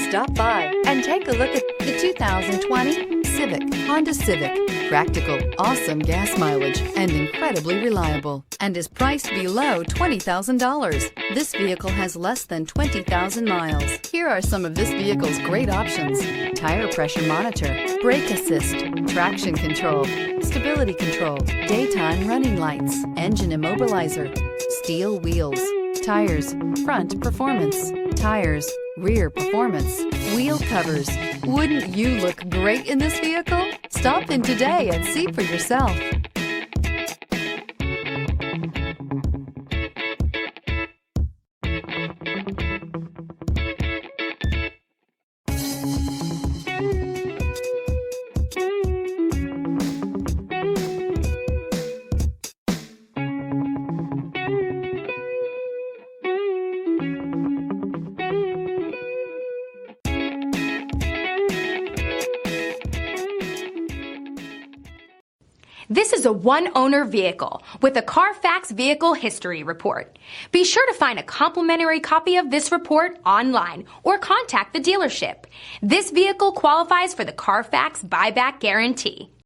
Stop by and take a look at the 2020 Civic, Honda Civic. Practical, awesome gas mileage, and incredibly reliable, and is priced below $20,000. This vehicle has less than 20,000 miles. Here are some of this vehicle's great options: tire pressure monitor, brake assist, traction control, stability control, daytime running lights, engine immobilizer, steel wheels, tires, front performance, tires, rear performance, wheel covers. Wouldn't you look great in this vehicle? Stop in today and see for yourself. This is a one-owner vehicle with a Carfax Vehicle History Report. Be sure to find a complimentary copy of this report online or contact the dealership. This vehicle qualifies for the Carfax Buyback Guarantee.